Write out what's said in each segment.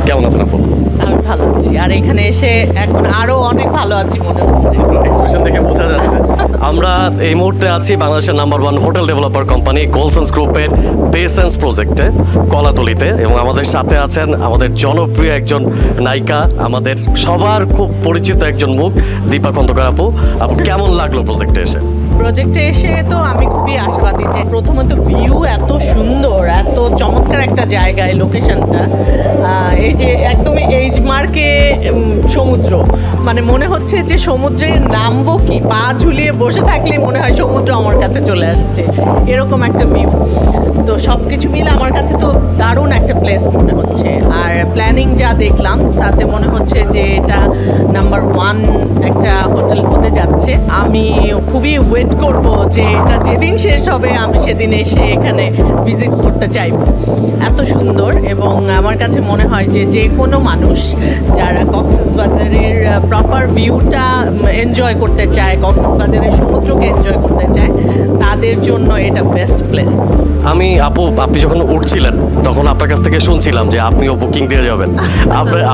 কেমন আছেন আপু? আমি ভালো আছি, আর এখানে এসে এখন আরো অনেক ভালো আছি মনে হচ্ছে। এক্সপ্রেশন দেখে বোঝা যাচ্ছে। আমরা এই মুহূর্তে আছি বাংলাদেশের নাম্বার 1 হোটেল ডেভেলপার কোম্পানি গোলসেন্স গ্রুপের বেসেন্স প্রজেক্টে কলাতলিতে, এবং আমাদের সাথে আছেন আমাদের জনপ্রিয় একজন নায়িকা, আমাদের সবার খুব পরিচিত একজন মুখ, দীপা খন্দকার আপু। আপু, কেমন লাগলো প্রজেক্টে এসে? প্রজেক্টে এসে তো আমি খুবই আশাবাদী যে প্রথমত ভিউ এত সুন্দর, এত চমৎকার একটা জায়গায় লোকেশনটা। এই যে একদমই এইচ মার্কে সমুদ্র, মানে মনে হচ্ছে যে সমুদ্রে নামবো কি, পা ঝুলিয়ে বসে থাকলে মনে হয় সমুদ্র আমার কাছে চলে আসছে, এরকম একটা ভিউ। তো সব কিছু মিলে আমার কাছে তো দারুণ একটা প্লেস মনে হচ্ছে। আর প্ল্যানিং যা দেখলাম তাতে মনে হচ্ছে যে এটা নাম্বার 1 একটা হোটেল হতে যাচ্ছে। আমি খুবই ওয়েট করব যে এটা যেদিন শেষ হবে আমি সেদিন এসে এখানে ভিজিট করতে চাইব। এত সুন্দর, এবং আমার কাছে মনে হয় যে যে কোনো মানুষ যারা কক্সবাজারের প্রপার ভিউটা এনজয় করতে চায়, কক্সবাজারের সমুদ্রকে এনজয় করতে চায়, তাদের জন্য এটা বেস্ট প্লেস। আপনি যখন উঠছিলেন তখন আপনার কাছ থেকে শুনছিলাম যে আপনিও বুকিং দিয়ে যাবেন,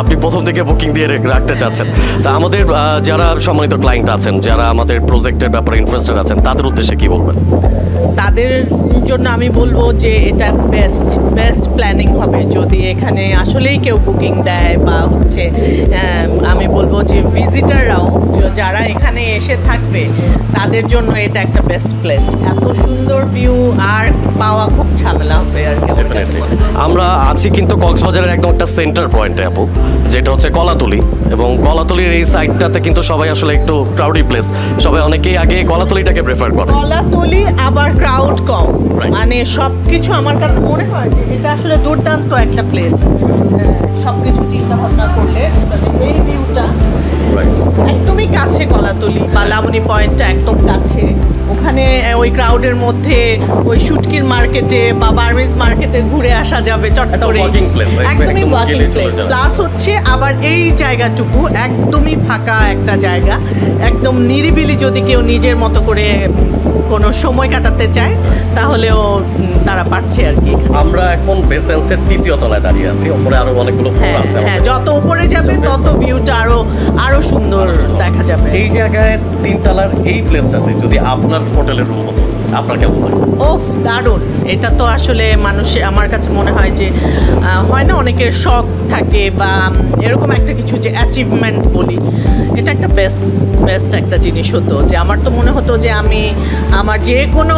আপনি প্রথম থেকে বুকিং দিয়ে রাখতে চাচ্ছেন। তা আমাদের যারা সম্মানিত ক্লায়েন্ট আছেন, যারা আমাদের প্রজেক্টের ব্যাপারে ইন্টারেস্টেড আছেন, তাদের উদ্দেশ্যে কি বলবেন? তাদের জন্য আমি বলবো যে এটা বেস্ট প্ল্যানিং হবে যদি এখানে আসলেই কেউ বুকিং দেয়, বা হচ্ছে আমি বলবো যে ভিজিটাররাও যারা এখানে এসে থাকবে তাদের জন্য এটা একটা বেস্ট প্লেস। এত সুন্দর ভিউ আর পাওয়া খুব ঝামেলা হবে আর কি। আমরা আছি কিন্তু কক্সবাজারের একদম একটা সেন্টার পয়েন্টে আপু, যেটা হচ্ছে কলাতলি, এবং কলাতলির এই সাইডটাতে কিন্তু সবাই আসলে একটু ক্রাউডি প্লেস, সবাই অনেকেই আগে কলাতলিটাকে প্রেফার করে। কলাতলি আবার ক্রাউড কম, মানে সবকিছু আমার কাছে মনে হয় যে এটা আসলে দুর্দান্ত একটা প্লেস। সবকিছু চিন্তা ভাবনা করলে মানে এই ভিউটা একদমই কাছে, কলাতলি বা লাবণী পয়েন্টটা একদম কাছে। ওখানে ওই ক্রাউডের মধ্যে ওই শুটকির মার্কেটে বা বার্মিজ মার্কেটে ঘুরে আসা যাবে চট করে, একদমই ওয়াকিং প্লেস। প্লাস হচ্ছে আবার এই জায়গাটুকু একদমই ফাঁকা একটা জায়গা, একদম নিরিবিলি। যদি কেউ নিজের মতো করে কোনো সময় কাটাতে চায় তাহলেও তারা পারছে আর কি। আমরা এখন বেসেন্সের 3য় তলায় দাঁড়িয়ে আছি, উপরে আরো অনেকগুলো ফ্লোর আছে। হ্যাঁ, যত উপরে যাবে তত ভিউটা আরো সুন্দর দেখা যাবে। এই জায়গায় 3 তলার এই প্লেসটাতে যদি আপনার হোটেলের রুম হতো, আপনার কেমন লাগে? ওফ, দারুণ! এটা তো আসলে মানুষের, আমার কাছে মনে হয় যে হয় না অনেকের শখ থাকে বা এরকম একটা কিছু যে অ্যাচিভমেন্ট বলি, এটা একটা বেস্ট একটা জিনিস হতো। যে আমার তো মনে হতো যে আমি আমার যে কোনো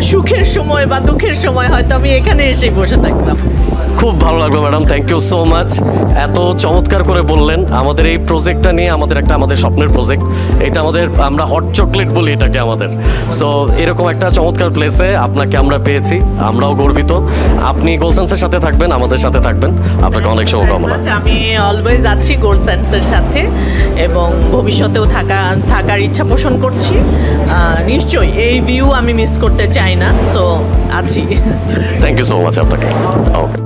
সুখের সময় বা দুঃখের সময় হয়তো আমি এখানে এসে বসে থাকতাম। খুব ভালো লাগলো madam, thank you so much. এত চমৎকার করে বললেন আমাদের এই প্রজেক্টটা নিয়ে, আমাদের স্বপ্নের প্রজেক্ট এটা। আমরা হট চকলেট বলি এটাকে আমাদের। সো এরকম একটা চমৎকার প্লেসে আপনাকে আমরা পেয়েছি, আমরাও গর্বিত। আপনি গোলসেন্সের সাথে থাকবেন, আমাদের সাথে থাকবেন, আপনাকে অনেক শুভকামনা। আমি অলওয়েজ আছি গোলসেন্সের সাথে, এবং ভবিষ্যতেও থাকার ইচ্ছা পোষণ করছি। নিশ্চয়ই এই ভিউ আমি মিস করতে চাই না, সো আছি। থ্যাংক ইউ সো মাচ আপনাকে। ওকে।